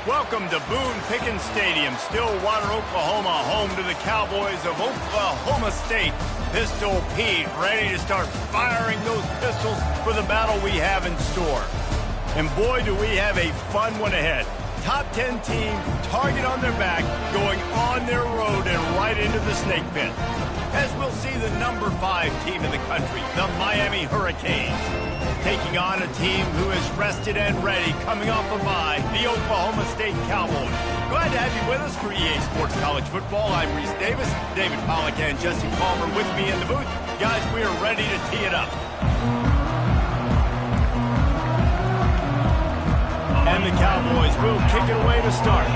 Welcome to Boone Pickens Stadium, Stillwater, Oklahoma, home to the Cowboys of Oklahoma State. Pistol Pete ready to start firing those pistols for the battle we have in store. And boy, do we have a fun one ahead. Top 10 team, target on their back, going on their road and right into the snake pit. As we'll see the number 5 team in the country, the Miami Hurricanes, taking on a team who is rested and ready, coming off a bye, the Oklahoma State Cowboys. Glad to have you with us for EA Sports College Football. I'm Reese Davis, David Pollack and Jesse Palmer with me in the booth. Guys, we are ready to tee it up. And the Cowboys will kick it away to start.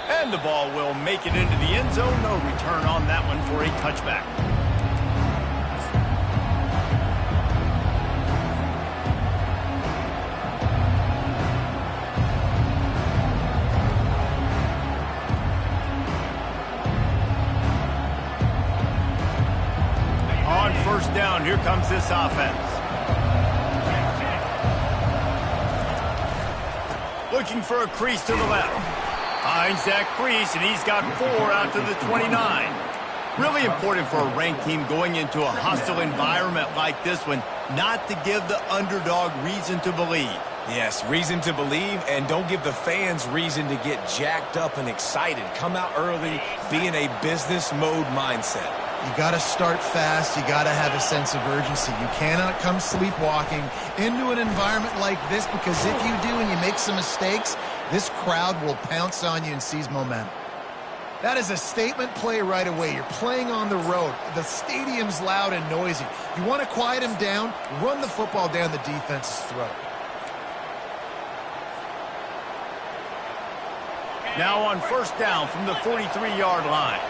And the ball will make it into the end zone. No return on that one for a touchback. On first down, here comes this offense. Looking for a crease to the left. Finds that crease, and he's got 4 out to the 29. Really important for a ranked team going into a hostile environment like this one, not to give the underdog reason to believe. Yes, reason to believe, and don't give the fans reason to get jacked up and excited. Come out early, be in a business mode mindset. You got to start fast. You got to have a sense of urgency. You cannot come sleepwalking into an environment like this, because if you do and you make some mistakes, this crowd will pounce on you and seize momentum. That is a statement play right away. You're playing on the road. The stadium's loud and noisy. You want to quiet them down, run the football down the defense's throat. Now on first down from the 43-yard line.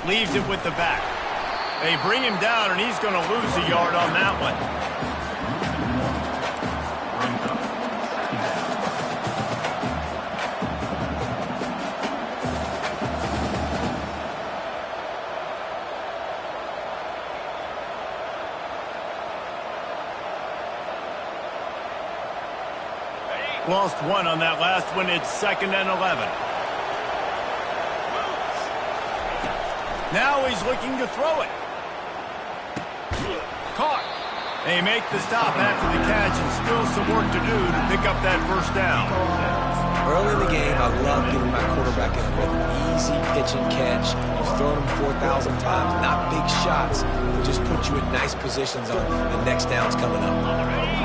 Leaves it with the back. They bring him down, and he's going to lose a yard on that one. Lost 1 on that last one. It's 2nd and 11. Now he's looking to throw it. Caught. They make the stop after the catch, and still some work to do to pick up that first down. Early in the game, I love giving my quarterback a rhythm. Easy pitch and catch. You've thrown him 4,000 times. Not big shots, but just put you in nice positions on the next downs coming up.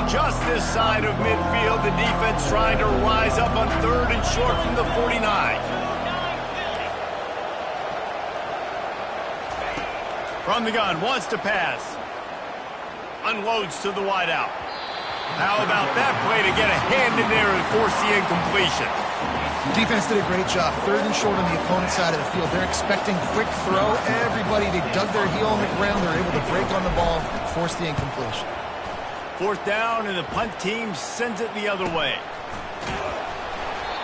Just this side of midfield, the defense trying to rise up on 3rd and short from the 49. From the gun, wants to pass. Unloads to the wideout. How about that play to get a hand in there and force the incompletion? Defense did a great job. 3rd and short on the opponent's side of the field. They're expecting quick throw. Everybody, they dug their heel on the ground. They're able to break on the ball, force the incompletion. 4th down, and the punt team sends it the other way.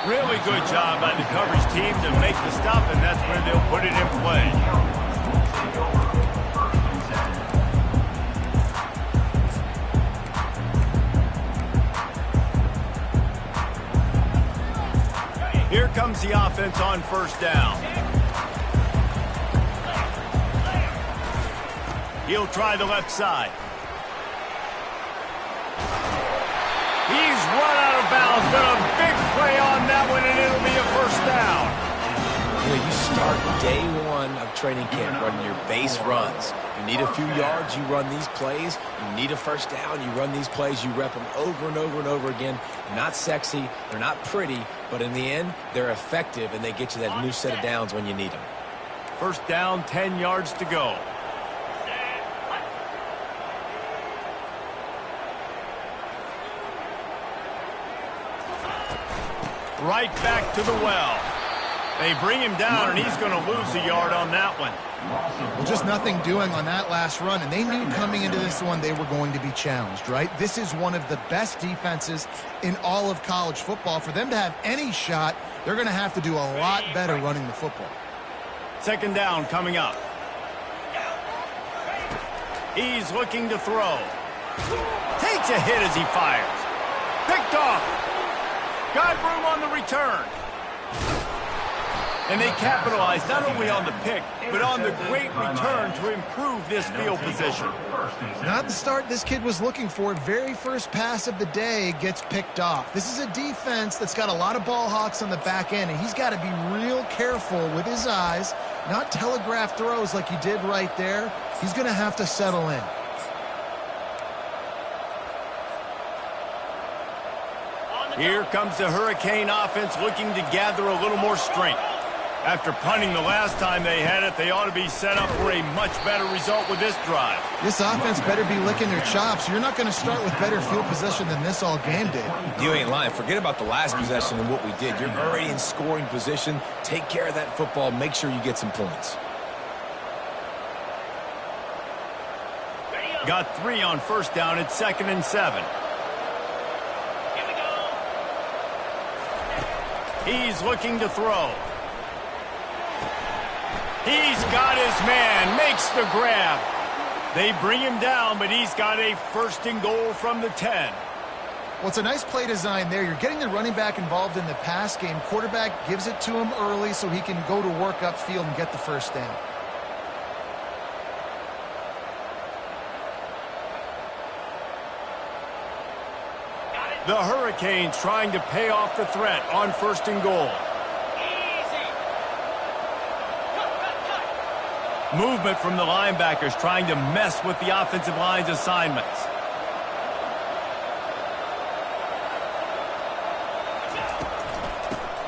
Really good job by the coverage team to make the stop, and that's where they'll put it in play. Here comes the offense on first down. He'll try the left side. He's run out of bounds, but a big play on that one, and it'll be a first down. You know, you start day 1 of training camp running your base runs. You need a few yards, you run these plays. You need a first down, you run these plays. You rep them over and over and over again. They're not sexy, they're not pretty, but in the end, they're effective, and they get you that new set of downs when you need them. First down, 10 yards to go. Right back to the well. They bring him down, and he's going to lose a yard on that one. Well, just nothing doing on that last run, and they knew coming into this one they were going to be challenged, right? This is one of the best defenses in all of college football. For them to have any shot, they're going to have to do a lot better running the football. Second down coming up. He's looking to throw. Takes a hit as he fires. Picked off. Got room on the return. And they capitalized not only on the pick, but on the great return to improve this field position. Not the start this kid was looking for. Very first pass of the day gets picked off. This is a defense that's got a lot of ball hawks on the back end, and he's got to be real careful with his eyes, not telegraph throws like he did right there. He's going to have to settle in. Here comes the Hurricane offense looking to gather a little more strength. After punting the last time they had it, they ought to be set up for a much better result with this drive. This offense better be licking their chops. You're not going to start with better field possession than this all game did. You ain't lying. Forget about the last possession and what we did. You're already in scoring position. Take care of that football. Make sure you get some points. Got 3 on first down. It's 2nd and 7. He's looking to throw. He's got his man, makes the grab. They bring him down, but he's got a 1st and goal from the 10. Well, it's a nice play design there. You're getting the running back involved in the pass game. Quarterback gives it to him early so he can go to work upfield and get the 1st down. The Hurricanes trying to pay off the threat on 1st and goal. Movement from the linebackers trying to mess with the offensive line's assignments.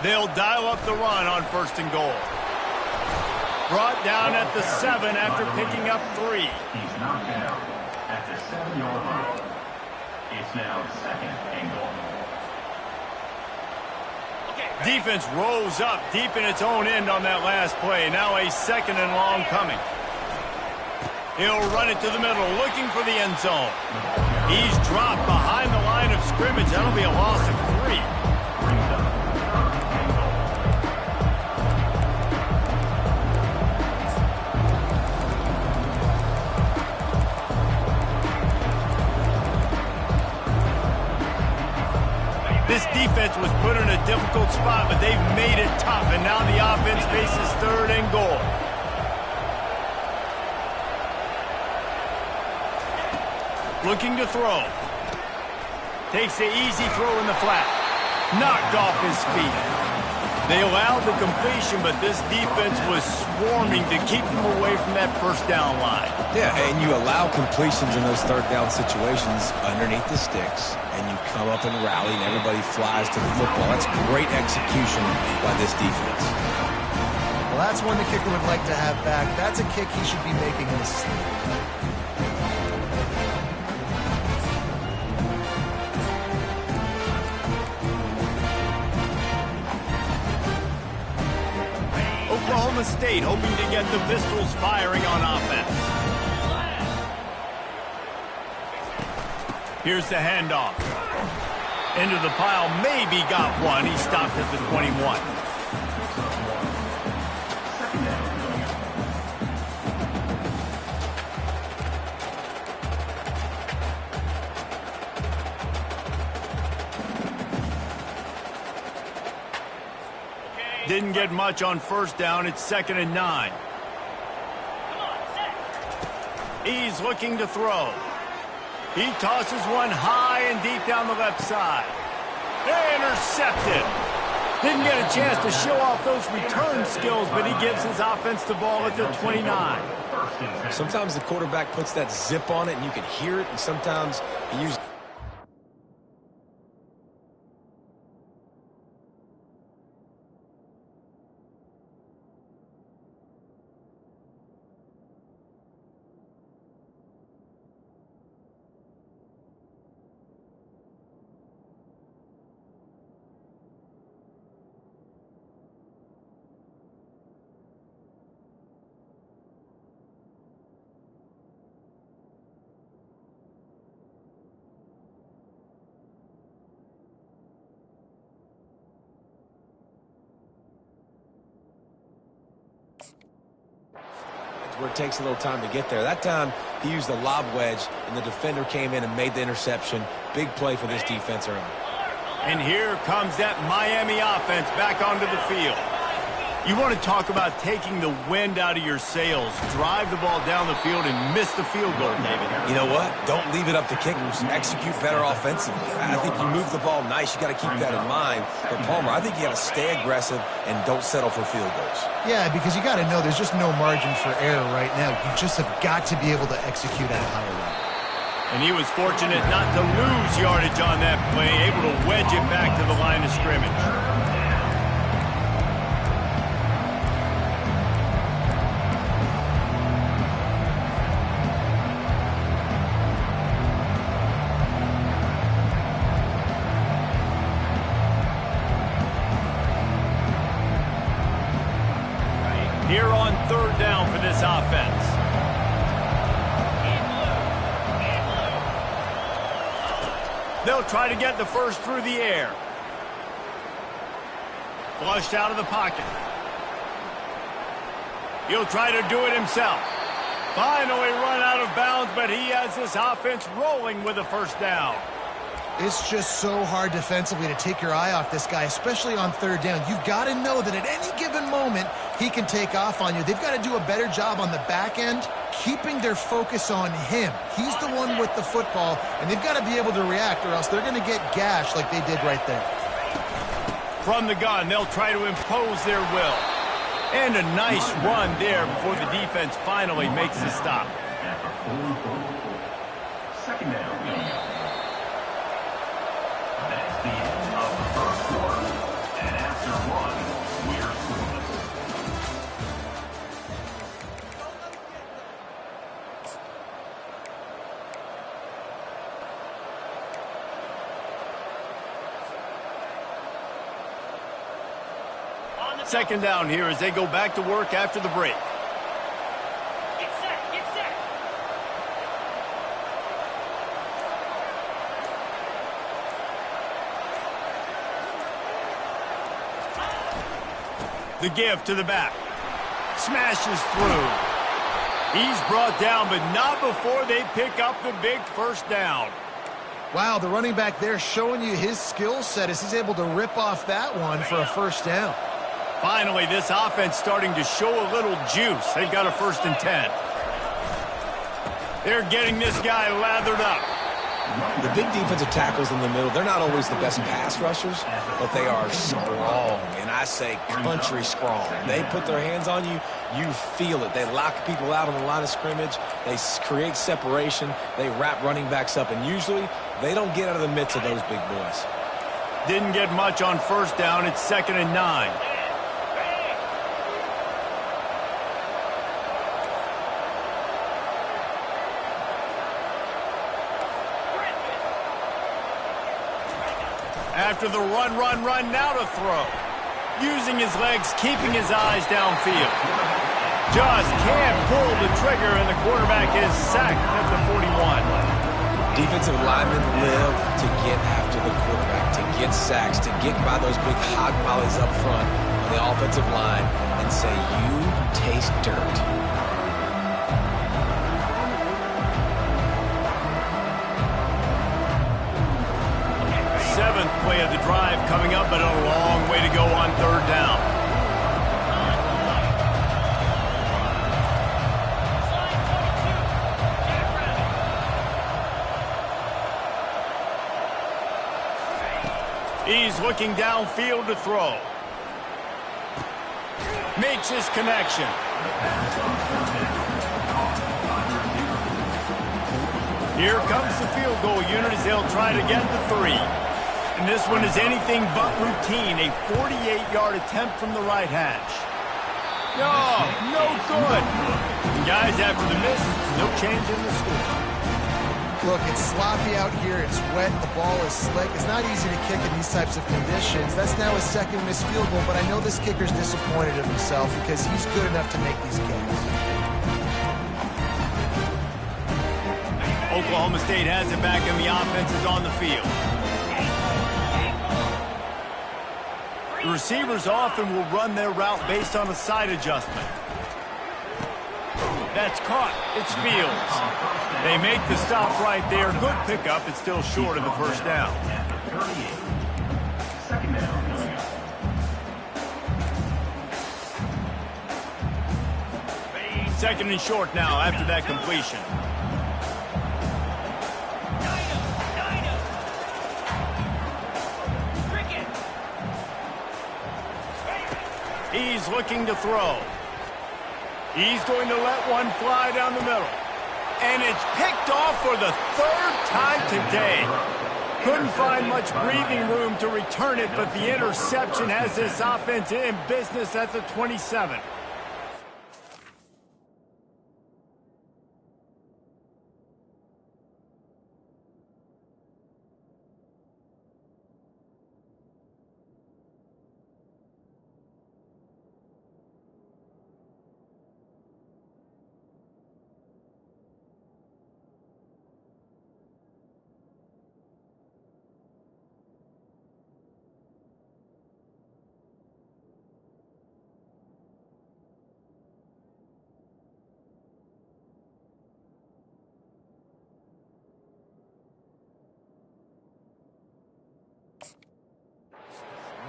They'll dial up the run on 1st and goal. Brought down at the 7 after picking up 3. He's knocked down at the 7-yard line. It's now 2nd and goal. Defense rose up deep in its own end on that last play. Now a 2nd and long coming. He'll run it to the middle, looking for the end zone. He's dropped behind the line of scrimmage. That'll be a loss of 3. This defense was put in a difficult spot, but they've made it tough, and now the offense faces 3rd and goal. Looking to throw. Takes the easy throw in the flat. Knocked off his feet. They allowed the completion, but this defense was swarming to keep them away from that 1st down line. Yeah, and you allow completions in those 3rd down situations underneath the sticks, and you come up and rally, and everybody flies to the football. That's great execution by this defense. Well, that's one the kicker would like to have back. That's a kick he should be making in his sleep. Oklahoma State hoping to get the Pistols firing on offense. Here's the handoff. Into the pile, maybe got one. He stopped at the 21. Didn't get much on 1st down. It's 2nd and 9. He's looking to throw. He tosses one high and deep down the left side. Intercepted. Didn't get a chance to show off those return skills, but he gives his offense the ball at the 29. Sometimes the quarterback puts that zip on it, and you can hear it, and sometimes he uses... Where it takes a little time to get there. That time, he used the lob wedge, and the defender came in and made the interception. Big play for this defense early. And here comes that Miami offense back onto the field. You want to talk about taking the wind out of your sails. Drive the ball down the field and miss the field goal, David. You know what? Don't leave it up to kickers. Execute better offensively. I think you move the ball nice. You got to keep that in mind. But, Palmer, I think you got to stay aggressive and don't settle for field goals. Yeah, because you got to know there's just no margin for error right now. You just have got to be able to execute at a higher level. And he was fortunate not to lose yardage on that play, able to wedge it back to the line of scrimmage. Here on third down for this offense. They'll try to get the first through the air. Flushed out of the pocket. He'll try to do it himself. Finally run out of bounds, but he has this offense rolling with a first down. It's just so hard defensively to take your eye off this guy, especially on third down. You've got to know that at any given moment, he can take off on you. They've got to do a better job on the back end, keeping their focus on him. He's the one with the football, and they've got to be able to react, or else they're going to get gashed like they did right there. From the gun, they'll try to impose their will. And a nice run there before the defense finally makes the stop. Second down. That's the end of the first quarter. And after one, we're scoreless. Second down here as they go back to work after the break. Get set, get set. The give to the back. Smashes through. He's brought down, but not before they pick up the big first down. Wow, the running back there showing you his skill set as he's able to rip off that one for a first down. Finally, this offense starting to show a little juice. They've got a 1st and 10. They're getting this guy lathered up. The big defensive tackles in the middle, they're not always the best pass rushers, but they are strong, and I say country strong. They put their hands on you, you feel it. They lock people out on the line of scrimmage. They create separation. They wrap running backs up, and usually they don't get out of the midst of those big boys. Didn't get much on first down. It's 2nd and 9. After the run, now to throw. Using his legs, keeping his eyes downfield. Just can't pull the trigger, and the quarterback is sacked at the 41. Defensive linemen live to get after the quarterback, to get sacks, to get by those big hog mollies up front on the offensive line and say, you taste dirt. Seventh play of the drive coming up, but a long way to go on third down. He's looking downfield to throw. Makes his connection. Here comes the field goal unit as they'll try to get the 3. And this one is anything but routine. A 48-yard attempt from the right hash. No good. And guys, after the miss, no change in the score. Look, it's sloppy out here. It's wet. The ball is slick. It's not easy to kick in these types of conditions. That's now his 2nd missed field goal, but I know this kicker's disappointed in himself because he's good enough to make these kicks. Oklahoma State has it back, and the offense is on the field. The receivers often will run their route based on a side adjustment. That's caught. It's Fields. They make the stop right there. Good pickup. It's still short of the first down. Second down coming up. Second and short now after that completion. He's looking to throw. He's going to let one fly down the middle. And it's picked off for the third time today. Couldn't find much breathing room to return it, but the interception has this offense in business at the 27.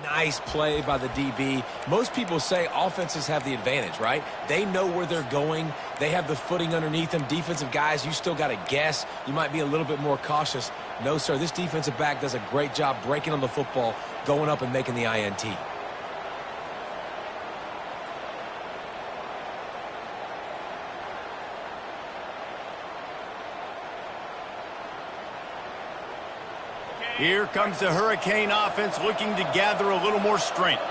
Nice play by the DB. Most people say offenses have the advantage, right? They know where they're going. They have the footing underneath them. Defensive guys, you still got to guess. You might be a little bit more cautious. No, sir, this defensive back does a great job breaking on the football, going up and making the INT. Here comes the Hurricane offense looking to gather a little more strength.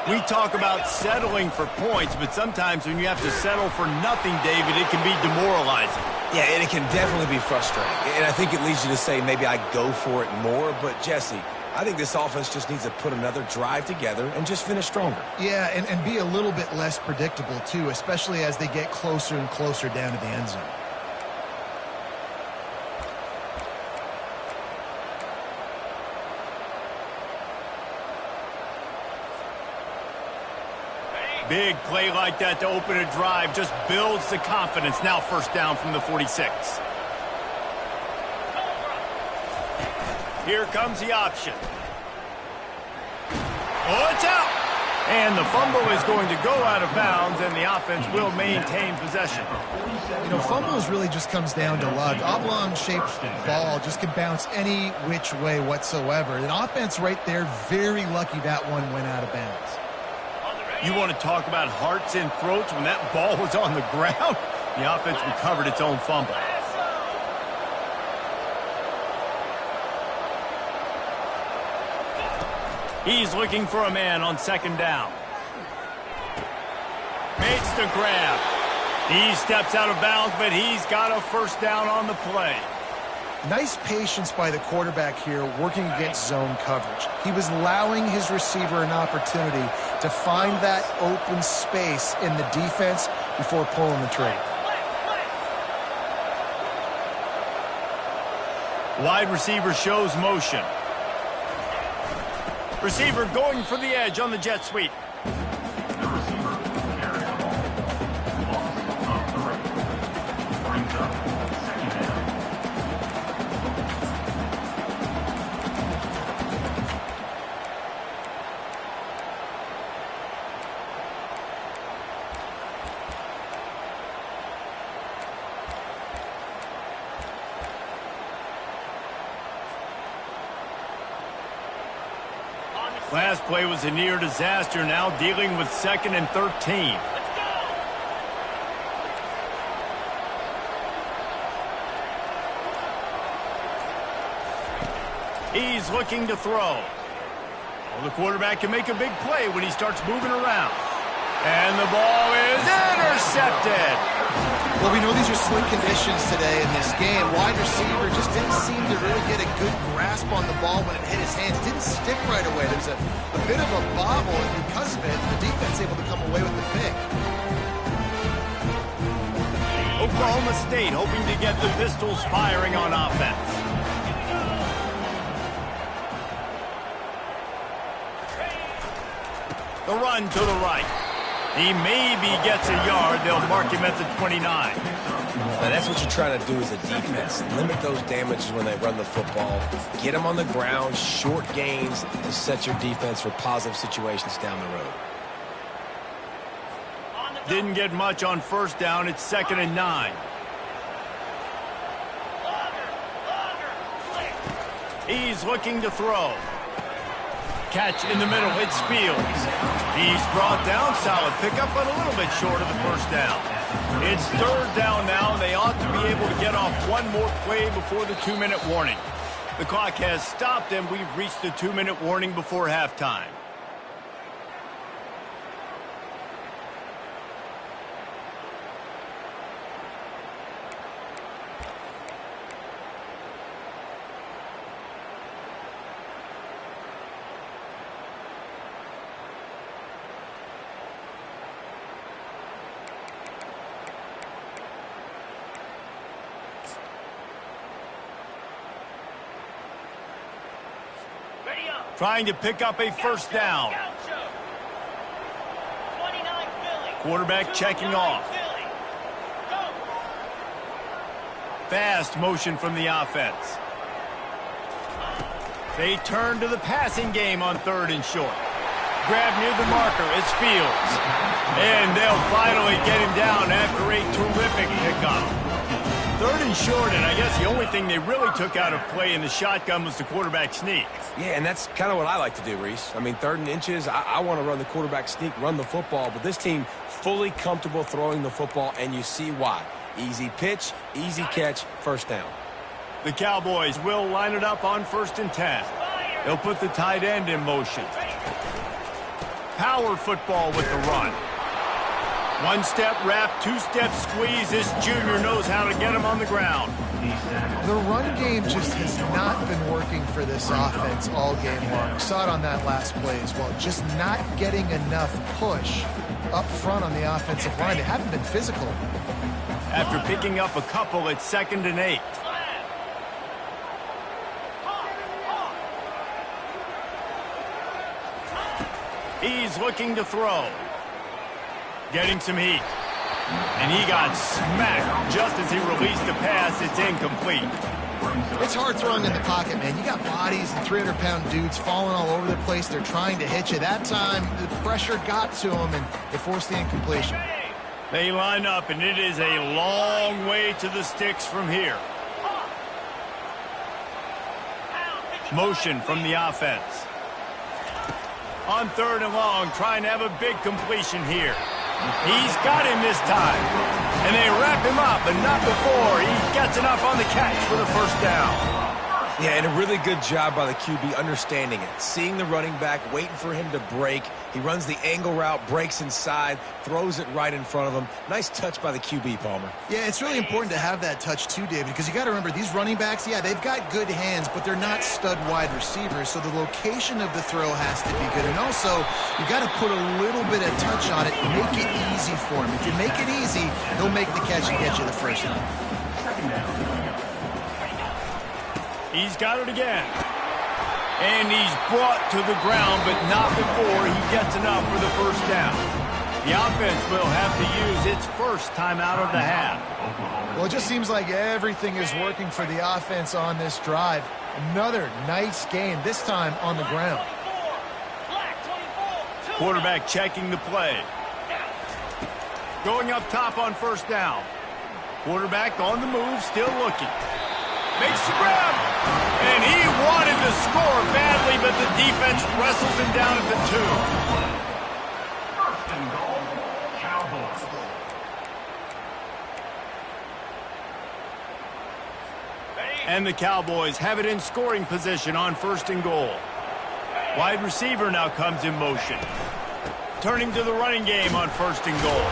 We talk about settling for points, but sometimes when you have to settle for nothing, David, it can be demoralizing. Yeah, and it can definitely be frustrating. And I think it leads you to say maybe I go for it more. But, Jesse, I think this offense just needs to put another drive together and just finish stronger. Yeah, and be a little bit less predictable, too, especially as they get closer and closer down to the end zone. Big play like that to open a drive just builds the confidence. Now first down from the 46. Here comes the option. Oh, it's out! And the fumble is going to go out of bounds, and the offense will maintain possession. You know, fumbles really just comes down to luck. Oblong-shaped ball just can bounce any which way whatsoever. An offense right there, very lucky that one went out of bounds. You want to talk about hearts and throats when that ball was on the ground? The offense recovered its own fumble. He's looking for a man on second down. Makes the grab. He steps out of bounds, but he's got a first down on the play. Nice patience by the quarterback here working against zone coverage. He was allowing his receiver an opportunity to find that open space in the defense before pulling the trigger. Wide receiver shows motion. Receiver going for the edge on the jet sweep. The receiver carries the ball. Loss of 3. Brings up second down. Last play was a near disaster, now dealing with 2nd and 13. He's looking to throw. Well, the quarterback can make a big play when he starts moving around. And the ball is intercepted. Well, we know these are slim conditions today in this game. Wide receiver just didn't seem to really get a good grasp on the ball when it hit his hands. Didn't stick right away. There's a bit of a bobble, and because of it, the defense able to come away with the pick. Oklahoma State hoping to get the Pistols firing on offense. The run to the right. He maybe gets a yard. They'll mark him at the 29. Now, that's what you're trying to do as a defense. Limit those damages when they run the football. Get them on the ground, short gains to set your defense for positive situations down the road. Didn't get much on first down. It's 2nd and 9. He's looking to throw. Catch in the middle. It's Fields. He's brought down. Solid pickup, but a little bit short of the first down. It's 3rd down now. They ought to be able to get off one more play before the 2-minute warning. The clock has stopped, and we've reached the 2-minute warning before halftime. Trying to pick up a first down. Quarterback checking off. Fast motion from the offense. They turn to the passing game on 3rd and short. Grab near the marker. It's Fields. And they'll finally get him down after a terrific pickup. 3rd and short, and I guess the only thing they really took out of play in the shotgun was the quarterback sneak. Yeah, and that's kind of what I like to do, Reese. I mean, 3rd and inches, I want to run the quarterback sneak, run the football, but this team fully comfortable throwing the football, and you see why. Easy pitch, easy catch, first down. The Cowboys will line it up on 1st and 10. They'll put the tight end in motion. Power football with the run. 1-step wrap, 2-step squeeze. This junior knows how to get him on the ground. The run game just has not been working for this offense all game long. We saw it on that last play as well. Just not getting enough push up front on the offensive line. They haven't been physical. After picking up a couple, it's 2nd and 8. He's looking to throw. Getting some heat. And he got smacked just as he released the pass. It's incomplete. It's hard throwing in the pocket, man. You got bodies and 300-pound dudes falling all over the place. They're trying to hit you. That time, the pressure got to them, and it forced the incompletion. They line up, and it is a long way to the sticks from here. Motion from the offense. On 3rd and long, trying to have a big completion here. He's got him this time. And they wrap him up, but not before he gets enough on the catch for the first down. Yeah, and a really good job by the QB understanding it. Seeing the running back, waiting for him to break. He runs the angle route, breaks inside, throws it right in front of him. Nice touch by the QB, Palmer. Yeah, it's really important to have that touch too, David, because you got to remember, these running backs, yeah, they've got good hands, but they're not stud wide receivers, so the location of the throw has to be good. And also, you got to put a little bit of touch on it, make it easy for him. If you make it easy, he'll make the catch and get you the first down. He's got it again. And he's brought to the ground, but not before he gets enough for the first down. The offense will have to use its first timeout of the half. Well, it just seems like everything is working for the offense on this drive. Another nice game, this time on the ground. Quarterback checking the play. Going up top on first down. Quarterback on the move, still looking. Makes the grab. And he wanted to score badly, but the defense wrestles him down at the 2. First and goal, Cowboys. And the Cowboys have it in scoring position on 1st and goal. Wide receiver now comes in motion. Turning to the running game on 1st and goal.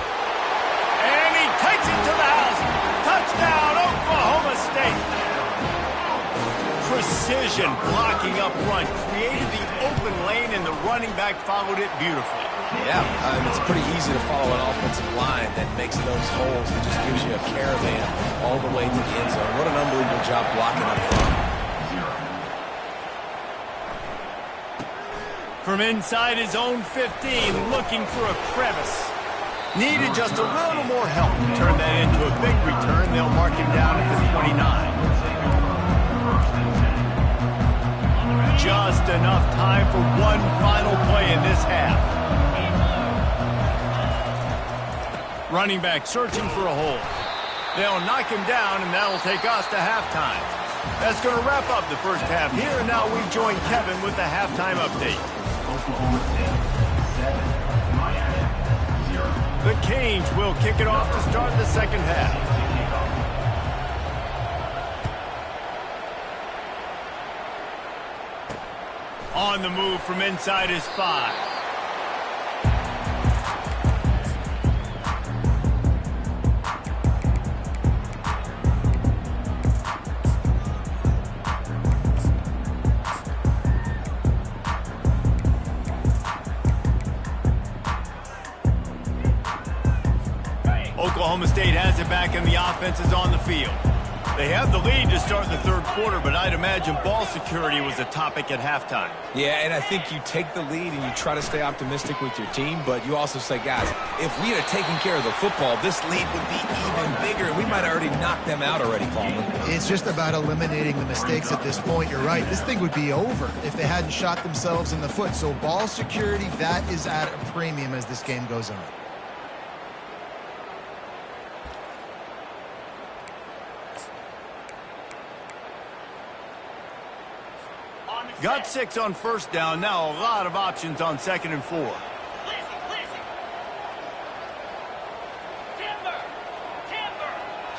And he takes it to the house. Touchdown, Oklahoma State. Precision blocking up front. Created the open lane, and the running back followed it beautifully. Yeah, it's pretty easy to follow an offensive line that makes those holes and just gives you a caravan all the way to the end zone. What an unbelievable job blocking up front. From inside his own 15, looking for a crevice. Needed just a little more help to turn that into a big return. They'll mark him down at the 29. Just enough time for one final play in this half. Running back searching for a hole. They'll knock him down, and that'll take us to halftime. That's going to wrap up the first half here, and now we join Kevin with the halftime update. Oklahoma State 7, Miami 0. The Canes will kick it off to start the second half. On the move from inside his 5. Oklahoma State has it back and the offense is on the field. They have the lead to start the third quarter, but I'd imagine ball security was a topic at halftime. Yeah, and I think you take the lead and you try to stay optimistic with your team, but you also say, guys, if we had taken care of the football, this lead would be even bigger, and we might have already knocked them out already, Coleman. It's just about eliminating the mistakes at this point. You're right. This thing would be over if they hadn't shot themselves in the foot. So ball security, that is at a premium as this game goes on. Got 6 on first down. Now a lot of options on 2nd and 4. Timber.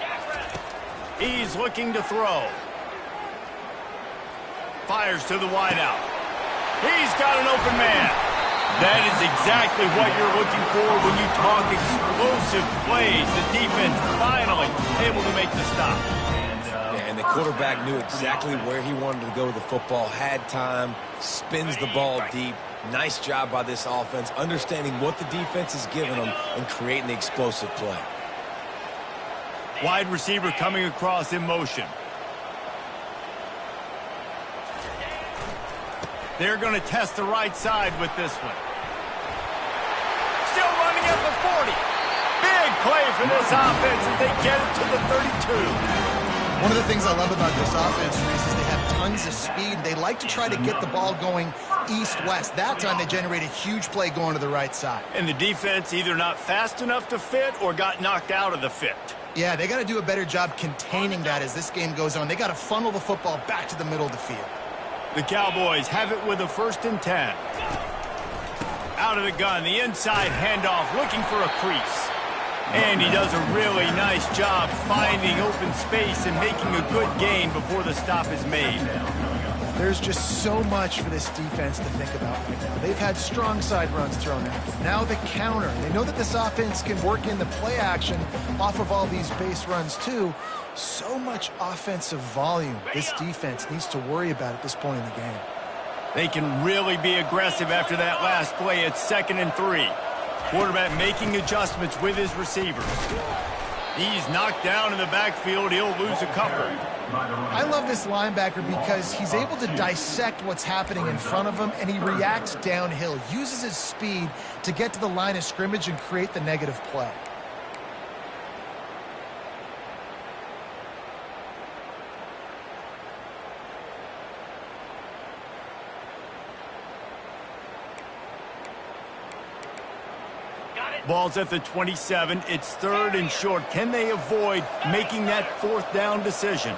Jackrabbit. He's looking to throw. Fires to the wideout. He's got an open man. That is exactly what you're looking for when you talk explosive plays. The defense finally able to make the stop. And the quarterback knew exactly where he wanted to go with the football, had time, spins the ball deep. Nice job by this offense, understanding what the defense is giving them and creating the explosive play. Wide receiver coming across in motion. They're going to test the right side with this one. Still running at the 40. Big play for this offense as they get it to the 32. One of the things I love about this offense, Reese, is they have tons of speed. They like to try to get the ball going east-west. That time they generate a huge play going to the right side. And the defense either not fast enough to fit or got knocked out of the fit. Yeah, they got to do a better job containing that as this game goes on. They got to funnel the football back to the middle of the field. The Cowboys have it with a 1st and 10. Out of the gun, the inside handoff, looking for a crease. And he does a really nice job finding open space and making a good gain before the stop is made. There's just so much for this defense to think about right now. They've had strong side runs thrown at them. Now the counter. They know that this offense can work in the play action off of all these base runs too. So much offensive volume this defense needs to worry about at this point in the game. They can really be aggressive after that last play. It's 2nd and 3. Quarterback making adjustments with his receivers. He's knocked down in the backfield. He'll lose a couple. I love this linebacker because he's able to dissect what's happening in front of him, and he reacts downhill, uses his speed to get to the line of scrimmage and create the negative play. Ball's at the 27. It's 3rd and short. Can they avoid making that 4th down decision?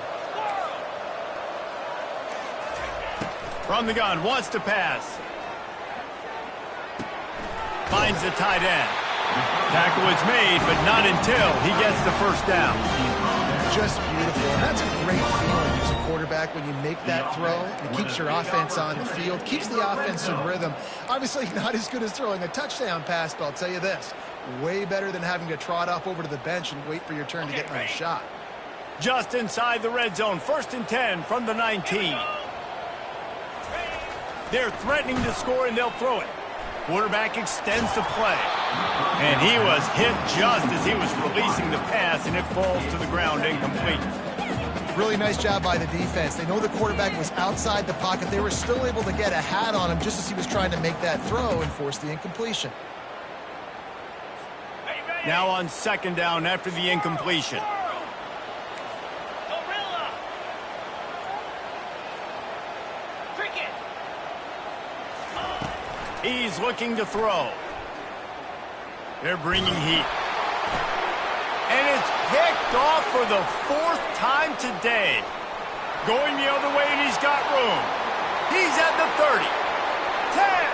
From the gun, wants to pass. Finds the tight end. Tackle is made, but not until he gets the 1st down. Just beautiful. And that's a great feeling as a quarterback when you make that throw. It keeps your offense on the field, keeps the offense in rhythm. Obviously not as good as throwing a touchdown pass, but I'll tell you this, way better than having to trot off over to the bench and wait for your turn to get another shot. Just inside the red zone, 1st and 10 from the 19. They're threatening to score, and they'll throw it. Quarterback extends the play. And he was hit just as he was releasing the pass, and it falls to the ground incomplete. Really nice job by the defense. They know the quarterback was outside the pocket. They were still able to get a hat on him just as he was trying to make that throw and force the incompletion. Now on second down after the incompletion. Gorilla. Cricket. He's looking to throw. They're bringing heat. And it's picked off for the 4th time today. Going the other way, and he's got room. He's at the 30. 10.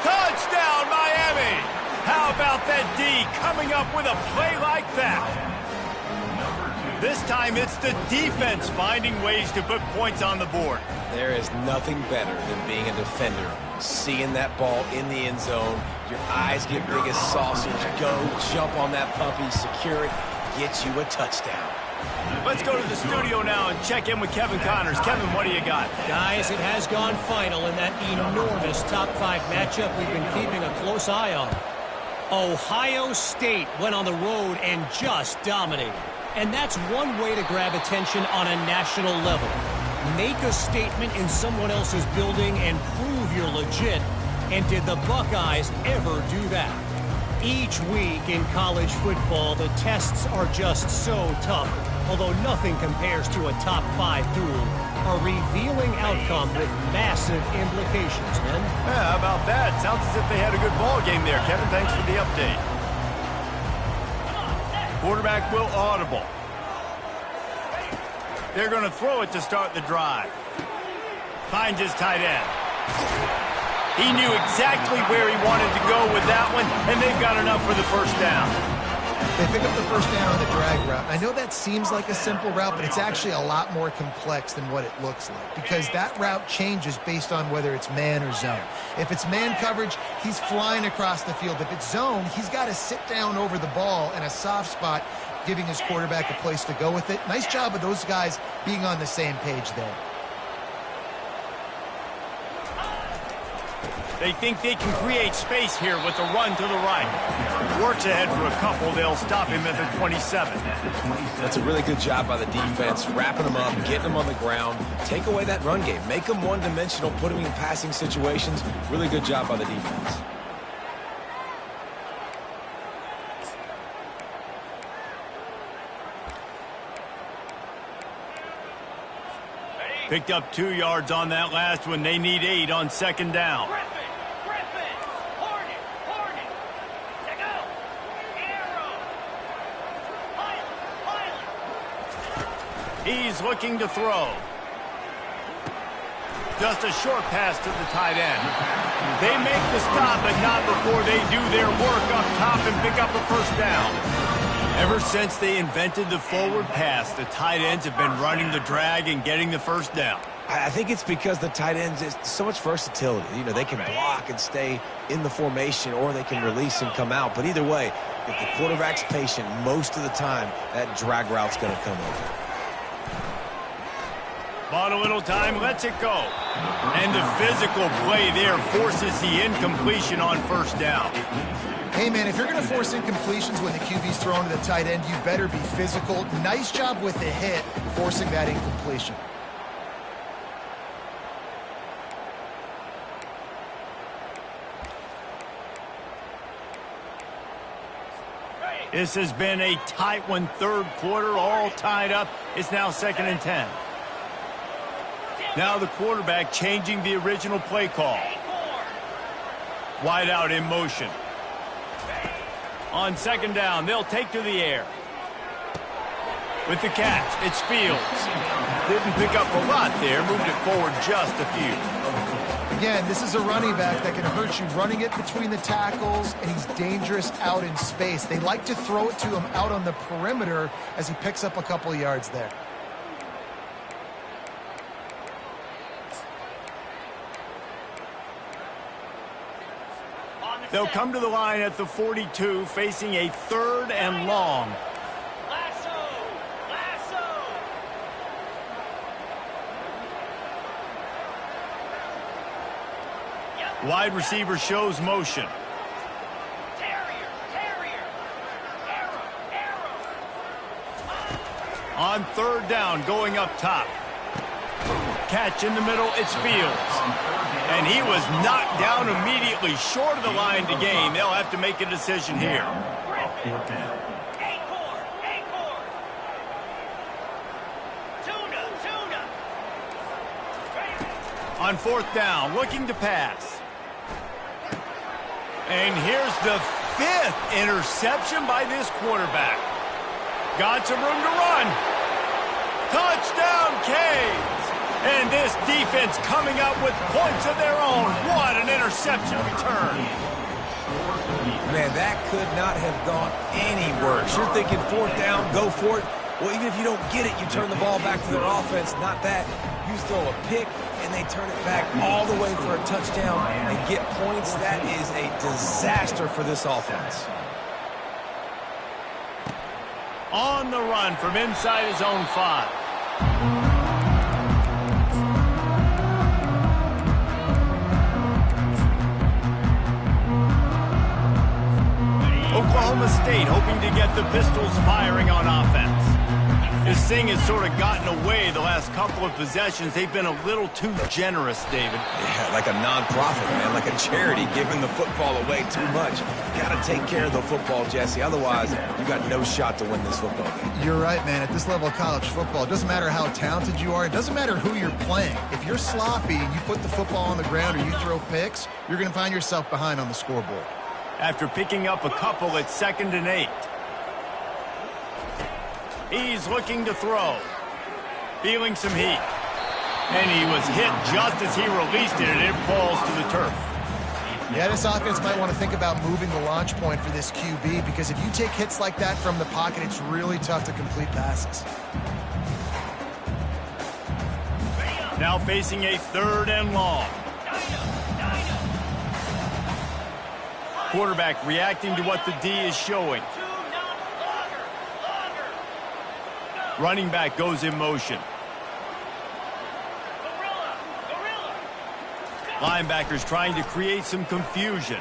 Touchdown, Miami. How about that D coming up with a play like that? This time it's the defense finding ways to put points on the board. There is nothing better than being a defender. Seeing that ball in the end zone, your eyes get big as saucers. Go, jump on that puppy, secure it, get you a touchdown. Let's go to the studio now and check in with Kevin Connors. Kevin, what do you got? Guys, it has gone final in that enormous top 5 matchup we've been keeping a close eye on. Ohio State went on the road and just dominated. And that's one way to grab attention on a national level. Make a statement in someone else's building and prove you're legit. And did the Buckeyes ever do that? Each week in college football, the tests are just so tough. Although nothing compares to a top 5 duel. A revealing outcome with massive implications, man. Yeah, how about that? Sounds as if they had a good ball game there. Kevin, thanks for the update. Quarterback will audible. They're going to throw it to start the drive. Finds his tight end. He knew exactly where he wanted to go with that one, and they've got enough for the first down. They pick up the first down on the drag route. I know that seems like a simple route, but it's actually a lot more complex than what it looks like because that route changes based on whether it's man or zone. If it's man coverage, he's flying across the field. If it's zone, he's got to sit down over the ball in a soft spot, giving his quarterback a place to go with it. Nice job of those guys being on the same page there. They think they can create space here with a run to the right. Works ahead for a couple. They'll stop him at the 27. That's a really good job by the defense, wrapping them up, getting them on the ground. Take away that run game. Make them one-dimensional, put them in passing situations. Really good job by the defense. Picked up 2 yards on that last one. They need 8 on second down. Griffin. Hornet. To go. Arrow. Pilot. He's looking to throw. Just a short pass to the tight end. They make the stop, but not before they do their work up top and pick up a first down. Ever since they invented the forward pass, the tight ends have been running the drag and getting the first down. I think it's because the tight ends is so much versatility. You know, they can block and stay in the formation, or they can release and come out. But either way, if the quarterback's patient, most of the time, that drag route's going to come over. Bought a little time, lets it go. And the physical play there forces the incompletion on first down. Hey, man, if you're going to force incompletions when the QB's thrown to the tight end, you better be physical. Nice job with the hit, forcing that incompletion. This has been a tight one, third quarter, all tied up. It's now 2nd and 10. Now the quarterback changing the original play call. Wide out in motion. On second down, they'll take to the air. With the catch, it's Fields. Didn't pick up a lot there, moved it forward just a few. Again, this is a running back that can hurt you running it between the tackles, and he's dangerous out in space. They like to throw it to him out on the perimeter as he picks up a couple yards there. They'll come to the line at the 42, facing a 3rd and long. Lasso. Yep. Wide receiver shows motion. Terrier. Arrow. On 3rd down, going up top. Catch in the middle, it's Fields. And he was knocked down immediately short of the line to gain. They'll have to make a decision here. Griffin. Fourth down. Acorn, acorn. Tuna, tuna. Ready. On fourth down, looking to pass. And here's the 5th interception by this quarterback. Got some room to run. Touchdown, Canes! And this defense coming up with points of their own. What an interception return. Man, that could not have gone any worse. You're thinking fourth down, go for it. Well, even if you don't get it, you turn the ball back to their offense. Not that. You throw a pick, and they turn it back all the way for a touchdown and get points. That is a disaster for this offense. On the run from inside his own 5. Oklahoma State hoping to get the Pistols firing on offense. This thing has sort of gotten away the last couple of possessions. They've been a little too generous, David. Yeah, like a non-profit, man, like a charity giving the football away too much. You got to take care of the football, Jesse. Otherwise, you got no shot to win this football game. You're right, man. At this level of college football, it doesn't matter how talented you are. It doesn't matter who you're playing. If you're sloppy and you put the football on the ground or you throw picks, you're going to find yourself behind on the scoreboard. After picking up a couple at 2nd and 8. He's looking to throw. Feeling some heat. And he was hit just as he released it, and it falls to the turf. Yeah, this offense might want to think about moving the launch point for this QB, because if you take hits like that from the pocket, it's really tough to complete passes. Now facing a 3rd and long. Quarterback reacting to what the D is showing. Running back goes in motion. Linebackers trying to create some confusion.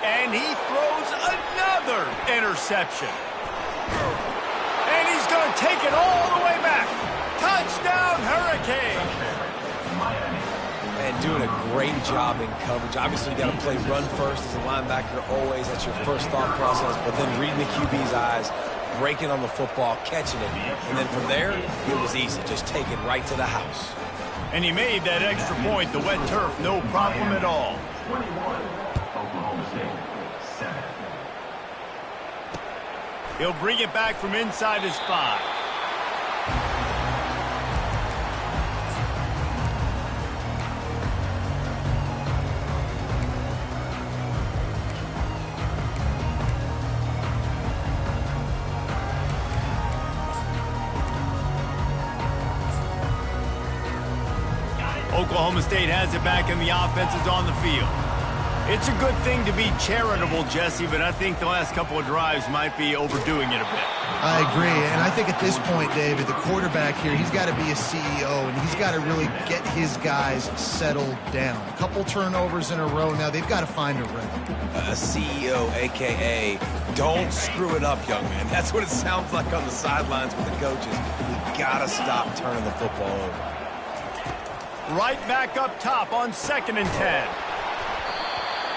And he throws another interception. And he's going to take it all the way back. Touchdown, Hurricane! And doing a great job in coverage. Obviously, you got to play run first as a linebacker always. That's your first thought process. But then reading the QB's eyes, breaking on the football, catching it. And then from there, it was easy. Just take it right to the house. And he made that extra point, the wet turf, no problem at all. 21, Oklahoma State, 7. He'll bring it back from inside his 5. Oklahoma State has it back and the offense is on the field. It's a good thing to be charitable, Jesse, but I think the last couple of drives might be overdoing it a bit. I agree, and I think at this point, David, the quarterback here, he's got to be a CEO, and he's got to really get his guys settled down. A couple turnovers in a row now. They've got to find a rhythm. A CEO, a.k.a. don't screw it up, young man. That's what it sounds like on the sidelines with the coaches. We got to stop turning the football over. Right back up top on 2nd and 10.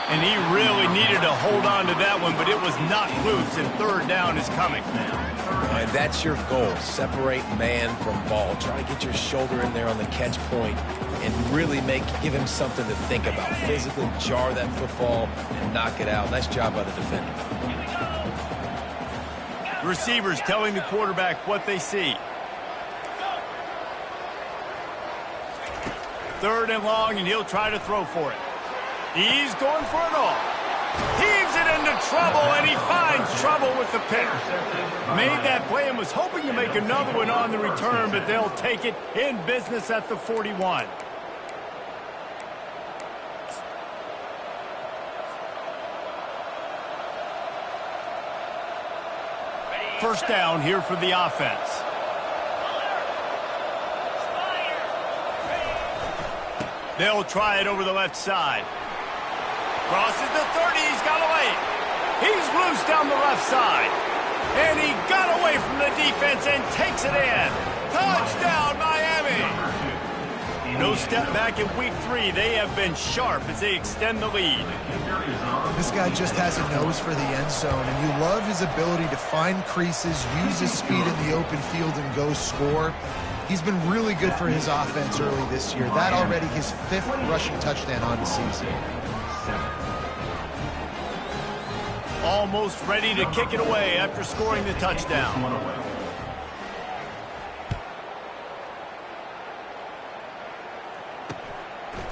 And he really needed to hold on to that one, but it was not loose, and 3rd down is coming. And that's your goal. Separate man from ball. Try to get your shoulder in there on the catch point and really give him something to think about. Physically jar that football and knock it out. Nice job by the defender. The receivers telling the quarterback what they see. 3rd and long, and he'll try to throw for it. He's going for it all. Heaves it into trouble, and he finds trouble with the pick. Made that play and was hoping to make another one on the return, but they'll take it in business at the 41. First down here for the offense. They'll try it over the left side. Crosses the 30, he's got away. He's loose down the left side. And he got away from the defense and takes it in. Touchdown, Miami. No step back in week 3. They have been sharp as they extend the lead. This guy just has a nose for the end zone, and you love his ability to find creases, use his speed in the open field, and go score. He's been really good for his offense early this year. That already his 5th rushing touchdown on the season. Almost ready to kick it away after scoring the touchdown.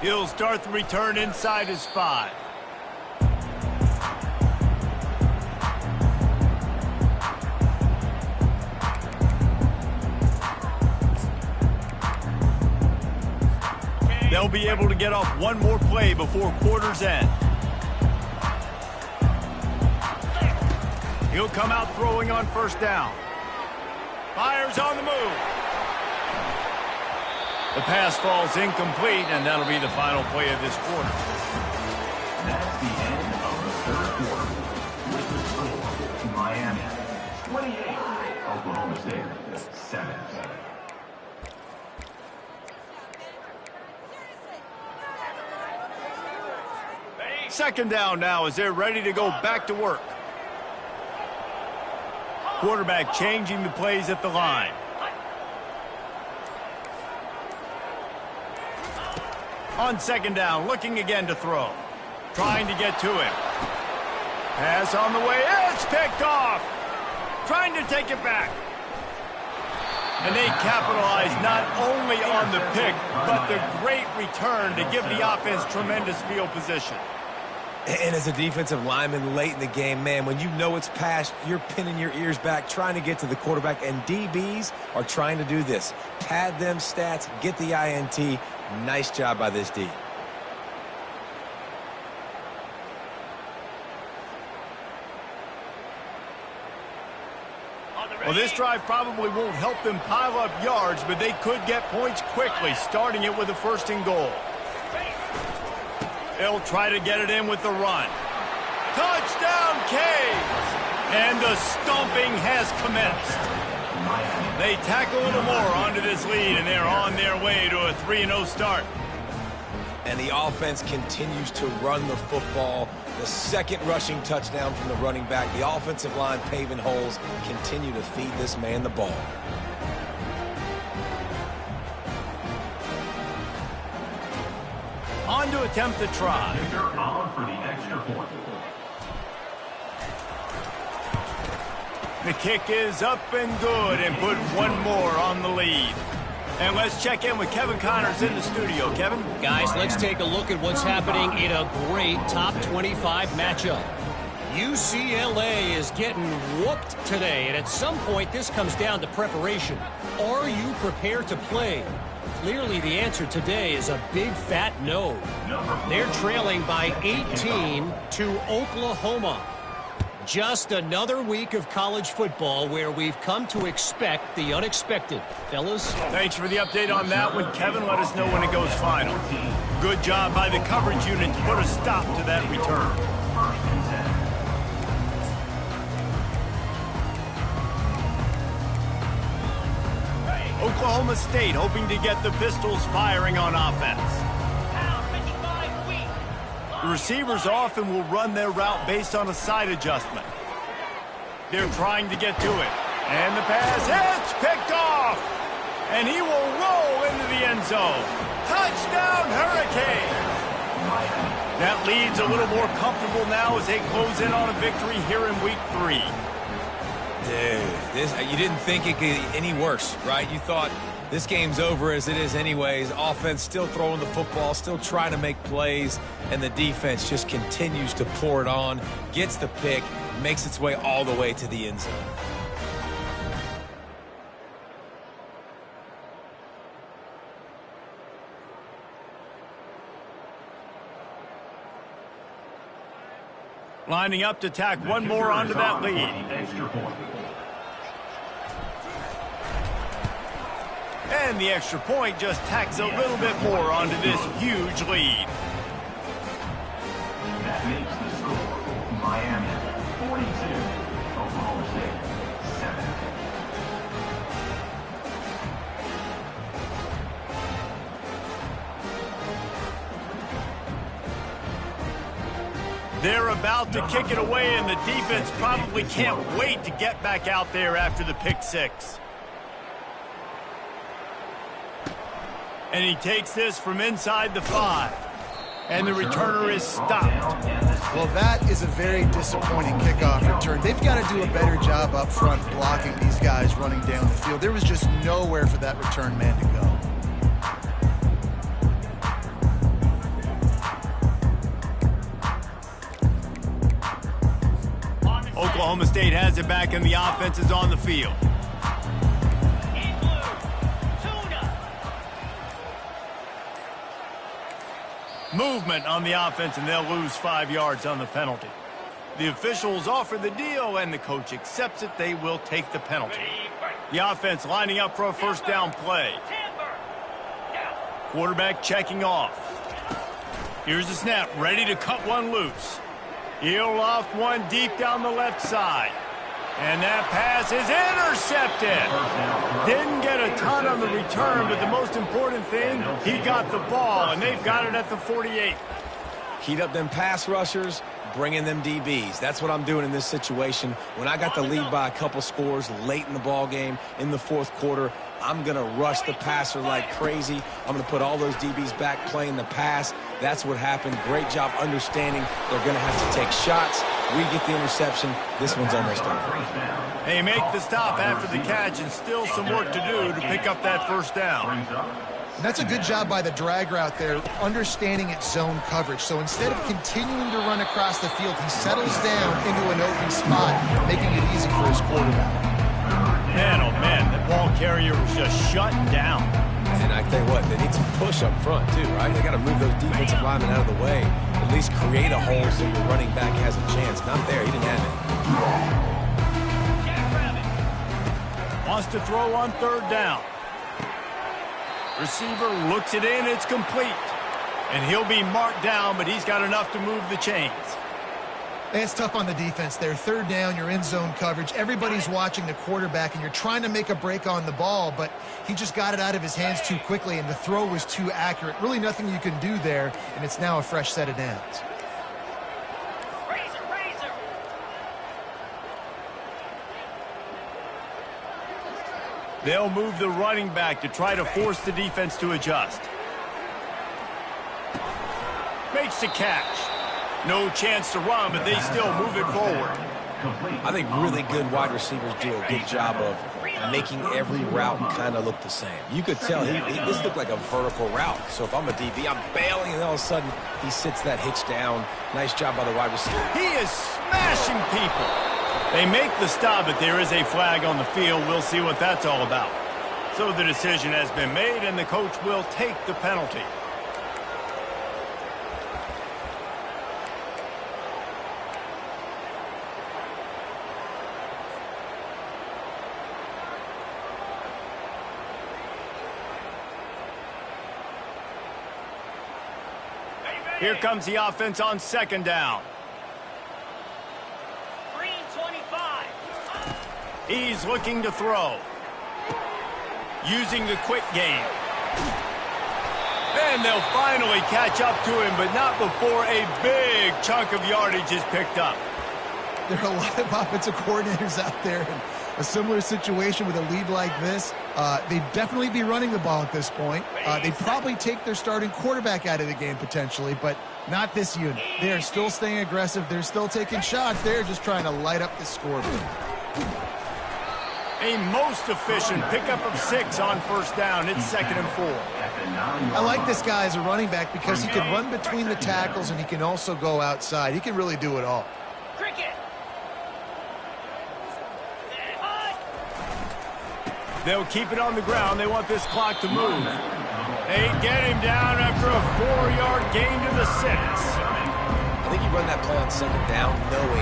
He'll start the return inside his 5. They'll be able to get off one more play before quarter's end. He'll come out throwing on first down. Fires on the move. The pass falls incomplete, and that'll be the final play of this quarter. That's the end of the third quarter. With the score, Miami 28, Oklahoma State 7. Second down now as they're ready to go back to work. Quarterback changing the plays at the line. On second down, looking again to throw. Trying to get to him. Pass on the way. It's picked off. Trying to take it back. And they capitalize not only on the pick, but the great return to give the offense tremendous field position. And as a defensive lineman late in the game, man, when you know it's passed, you're pinning your ears back, trying to get to the quarterback, and DBs are trying to do this. Pad them stats, get the INT. Nice job by this D. Well, this drive probably won't help them pile up yards, but they could get points quickly, starting it with a 1st and goal. They'll try to get it in with the run. Touchdown, Caves! And the stomping has commenced. They tack a little more onto this lead, and they're on their way to a 3-0 start. And the offense continues to run the football. The 2nd rushing touchdown from the running back. The offensive line paving holes. Continue to feed this man the ball. On to attempt the try. They're on for the extra point. The kick is up and good, and put one more on the lead. And let's check in with Kevin Connors in the studio. Kevin? Guys, let's take a look at what's happening in a great top 25 matchup. UCLA is getting whooped today, and at some point this comes down to preparation. Are you prepared to play? Clearly the answer today is a big fat no. They're trailing by 18 to Oklahoma. Just another week of college football where we've come to expect the unexpected. Fellas? Thanks for the update on that one, Kevin. Let us know when it goes final. Good job by the coverage unit to put a stop to that return. Oklahoma State hoping to get the Pistols firing on offense. The receivers often will run their route based on a side adjustment. They're trying to get to it. And the pass, it's picked off! And he will roll into the end zone. Touchdown, Hurricane! That lead's a little more comfortable now as they close in on a victory here in week 3. Dude, you didn't think it could get any worse, right? You thought this game's over as it is anyways. Offense still throwing the football, still trying to make plays, and the defense just continues to pour it on, gets the pick, makes its way all the way to the end zone. Lining up to tack one more onto that lead. And the extra point just tacks a little bit more onto this huge lead. That makes the score Miami 42, Oklahoma State 7. They're about to kick it away, and the defense probably can't wait to get back out there after the pick six. And he takes this from inside the 5. And the returner is stopped. Well, that is a very disappointing kickoff return. They've got to do a better job up front blocking these guys running down the field. There was just nowhere for that return man to go. Oklahoma State has it back, and the offense is on the field. Movement on the offense, and they'll lose 5 yards on the penalty. The officials offer the deal, and the coach accepts it. They will take the penalty. The offense lining up for a first down play. Quarterback checking off. Here's the snap, ready to cut one loose. He'll loft one deep down the left side. And that pass is intercepted. Didn't get a ton on the return, but the most important thing, he got the ball, and they've got it at the 48. Heat up them pass rushers, bring in them DBs. That's what I'm doing in this situation. When I got the lead by a couple scores late in the ball game, in the fourth quarter, I'm going to rush the passer like crazy. I'm going to put all those DBs back playing the pass. That's what happened. Great job understanding they're going to have to take shots. We get the interception. This one's almost over. They make the stop after the catch, and still some work to do to pick up that first down. And that's a good job by the drag route there, understanding its zone coverage. So instead of continuing to run across the field, he settles down into an open spot, making it easy for his quarterback. Man, oh man, the ball carrier was just shut down. And I tell you what, they need some push up front too, right? They got to move those defensive linemen out of the way. At least create a hole so your running back has a chance. Not there. He didn't have it. Wants to throw on third down. Receiver looks it in. It's complete. And he'll be marked down, but he's got enough to move the chains. It's tough on the defense there. Third down, you're in zone coverage. Everybody's watching the quarterback, and you're trying to make a break on the ball, but he just got it out of his hands too quickly, and the throw was too accurate. Really nothing you can do there, and it's now a fresh set of downs. They'll move the running back to try to force the defense to adjust. Makes the catch. No chance to run, but they still move it forward. I think really good wide receivers do a good job of making every route kind of look the same. You could tell this looked like a vertical route. So if I'm a DB, I'm bailing, and all of a sudden he sits that hitch down. Nice job by the wide receiver. He is smashing people. They make the stop, but there is a flag on the field. We'll see what that's all about. So the decision has been made, and the coach will take the penalty. Here comes the offense on second down. Green 25. He's looking to throw. Using the quick game. And they'll finally catch up to him, but not before a big chunk of yardage is picked up. There are a lot of offensive coordinators out there in a similar situation with a lead like this. They'd definitely be running the ball at this point. They'd probably take their starting quarterback out of the game potentially, but not this unit. They are still staying aggressive. They're still taking shots. They're just trying to light up the scoreboard. A most efficient pickup of 6 on first down. It's 2nd and 4. I like this guy as a running back because he can run between the tackles and he can also go outside. He can really do it all. Cricket. They'll keep it on the ground. They want this clock to move. They get him down after a 4-yard gain to the 6. I think you run that play on second down knowing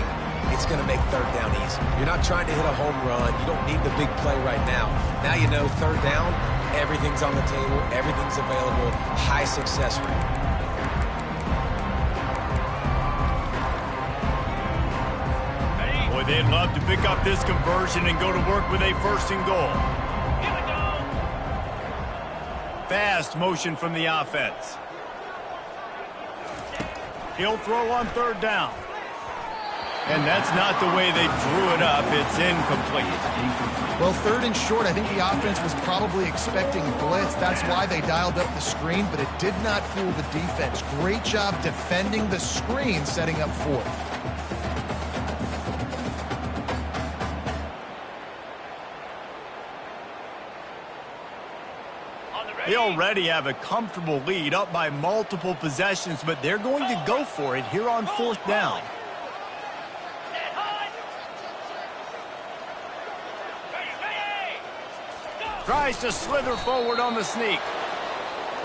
it's going to make third down easy. You're not trying to hit a home run. You don't need the big play right now. Now you know third down, everything's on the table, everything's available, high success rate. Boy, they'd love to pick up this conversion and go to work with a 1st and goal. Fast motion from the offense. He'll throw on third down. And that's not the way they drew it up. It's incomplete. Well, 3rd and short, I think the offense was probably expecting blitz. That's why they dialed up the screen, but it did not fool the defense. Great job defending the screen, setting up 4th. They already have a comfortable lead, up by multiple possessions, but they're going to go for it here on 4th down. Tries to slither forward on the sneak.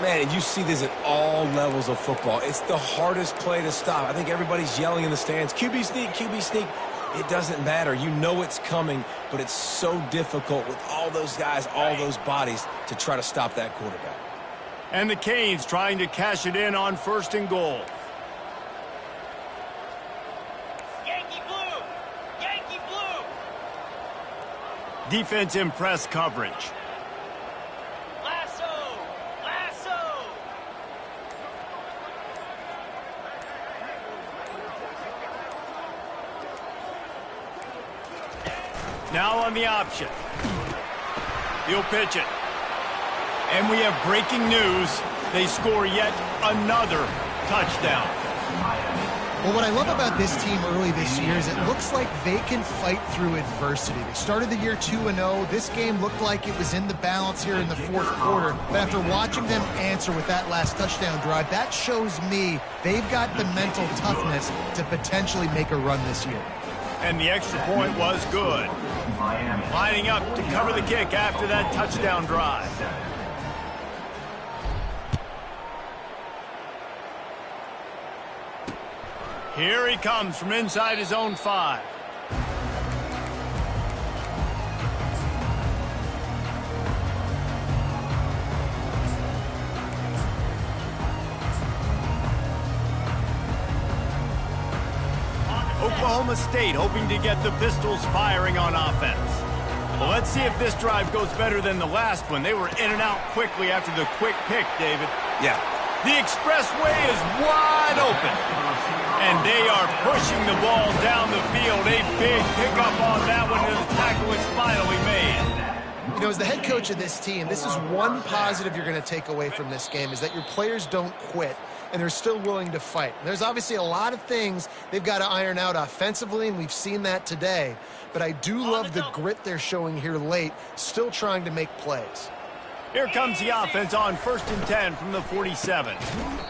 Man, and you see this at all levels of football. It's the hardest play to stop. I think everybody's yelling in the stands, QB sneak, QB sneak. It doesn't matter. You know it's coming, but it's so difficult with all those guys, all those bodies to try to stop that quarterback. And the Canes trying to cash it in on 1st and goal. Yankee blue! Yankee blue! Defense in press coverage. Lasso! Lasso! Now on the option. He'll pitch it. And we have breaking news. They score yet another touchdown. Well, what I love about this team early this year is it looks like they can fight through adversity. They started the year 2-0. This game looked like it was in the balance here in the 4th quarter. But after watching them answer with that last touchdown drive, that shows me they've got the mental toughness to potentially make a run this year. And the extra point was good. Lining up to cover the kick after that touchdown drive. Here he comes from inside his own 5. Oklahoma State hoping to get the Pistols firing on offense. Well, let's see if this drive goes better than the last one. They were in and out quickly after the quick pick, David. Yeah. The expressway is wide open. And they are pushing the ball down the field. A big pickup on that one, and the tackle is finally made. You know, as the head coach of this team, this is one positive you're going to take away from this game, is that your players don't quit, and they're still willing to fight. There's obviously a lot of things they've got to iron out offensively, and we've seen that today. But I do love the grit they're showing here late, still trying to make plays. Here comes the offense on 1st and 10 from the 47.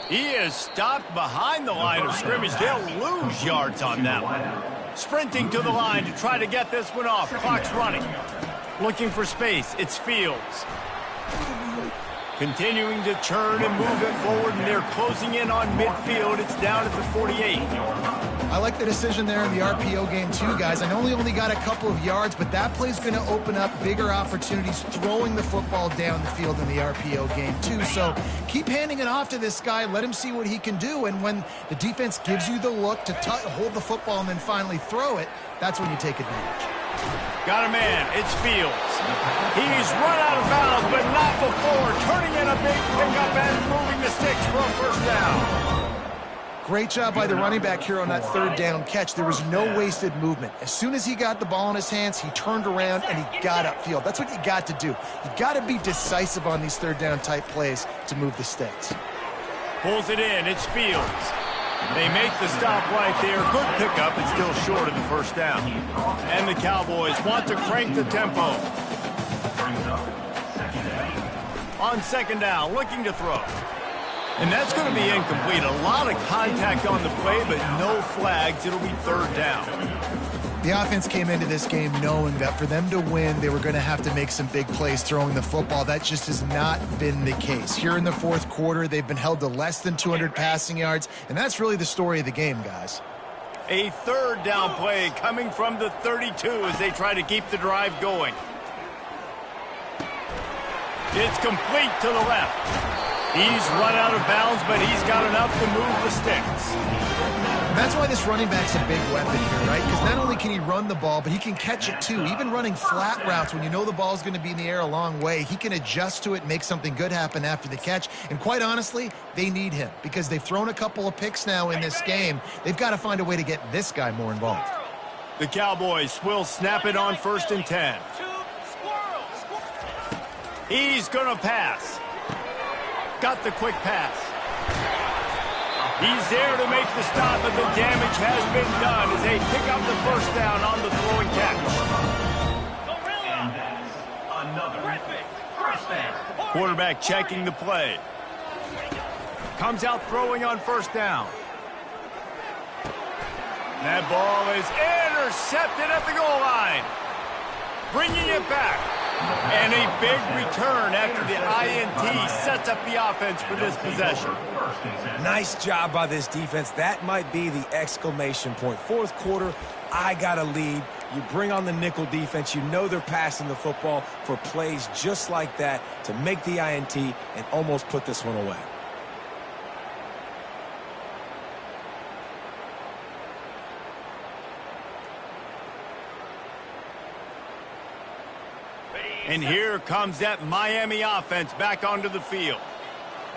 He is stopped behind the line of scrimmage. They'll lose yards on that one. Sprinting to the line to try to get this one off. Clock's running. Looking for space. It's Fields. Continuing to turn and move it forward, and they're closing in on midfield. It's down at the 48. I like the decision there in the RPO game too, guys. I know he only got a couple of yards, but that play's going to open up bigger opportunities throwing the football down the field in the RPO game too. So keep handing it off to this guy. Let him see what he can do. And when the defense gives you the look to hold the football and then finally throw it, that's when you take advantage. Got a man. It's Fields. He's run out of bounds, but not before. Turning in a big pickup and moving the sticks for a 1st down. Great job by the running back here on that 3rd down catch. There was no wasted movement. As soon as he got the ball in his hands, he turned around and he got upfield. That's what you got to do. You got to be decisive on these 3rd down type plays to move the sticks. Pulls it in. It's Fields. They make the stop right there. Good pickup. It's still short of the 1st down. And the Cowboys want to crank the tempo. On 2nd down, looking to throw. And that's going to be incomplete. A lot of contact on the play, but no flags. It'll be 3rd down. The offense came into this game knowing that for them to win, they were going to have to make some big plays throwing the football. That just has not been the case. Here in the 4th quarter, they've been held to less than 200 passing yards, and that's really the story of the game, guys. A 3rd down play coming from the 32 as they try to keep the drive going. It's complete to the left. He's run out of bounds, but he's got enough to move the sticks. And that's why this running back's a big weapon here, right? Because not only can he run the ball, but he can catch it too. Even running flat routes when you know the ball's going to be in the air a long way, he can adjust to it, make something good happen after the catch. And quite honestly, they need him because they've thrown a couple of picks now in this game. They've got to find a way to get this guy more involved. The Cowboys will snap it on 1st and 10. He's going to pass. Got the quick pass. He's there to make the stop, but the damage has been done as they pick up the first down on the throwing catch. And that's another first down. Quarterback checking the play. Comes out throwing on 1st down. That ball is intercepted at the goal line. Bringing it back. And a big return after the INT sets up the offense for this possession. Nice job by this defense. That might be the exclamation point. 4th quarter, I got a lead. You bring on the nickel defense. You know they're passing the football for plays just like that to make the INT and almost put this one away. And here comes that Miami offense back onto the field.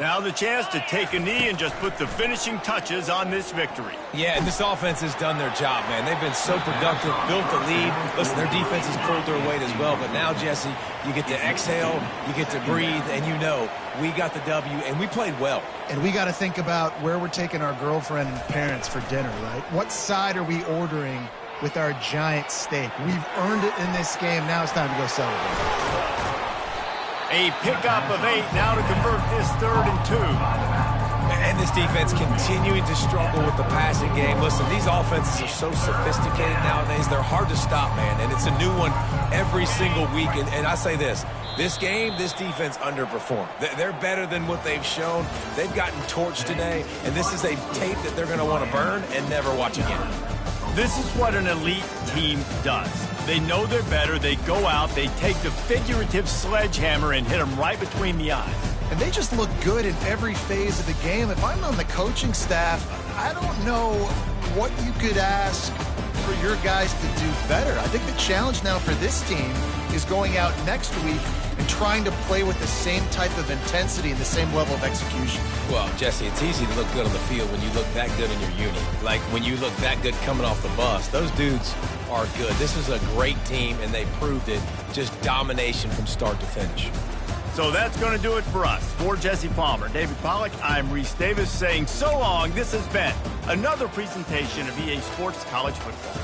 Now the chance to take a knee and just put the finishing touches on this victory. Yeah, and this offense has done their job, man. They've been so productive, built the lead. Listen, their defense has pulled their weight as well. But now, Jesse, you get to exhale, you get to breathe, and you know we got the W, and we played well. And we got to think about where we're taking our girlfriend and parents for dinner, right? What side are we ordering with our giant steak? We've earned it in this game. Now it's time to go celebrate. A pickup of 8 now to convert this 3rd and 2. And this defense continuing to struggle with the passing game. Listen, these offenses are so sophisticated nowadays. They're hard to stop, man. And it's a new one every single week. And I say this game, this defense underperformed. They're better than what they've shown. They've gotten torched today. And this is a tape that they're going to want to burn and never watch again. This is what an elite team does. They know they're better. They go out. They take the figurative sledgehammer and hit them right between the eyes. And they just look good in every phase of the game. If I'm on the coaching staff, I don't know what you could ask for your guys to do better. I think the challenge now for this team is going out next week and trying to play with the same type of intensity and the same level of execution. Well, Jesse, it's easy to look good on the field when you look that good in your unit. Like when you look that good coming off the bus. Those dudes are good. This is a great team, and they proved it. Just domination from start to finish. So that's going to do it for us. For Jesse Palmer, David Pollack, I'm Reese Davis saying so long. This has been another presentation of EA Sports College Football.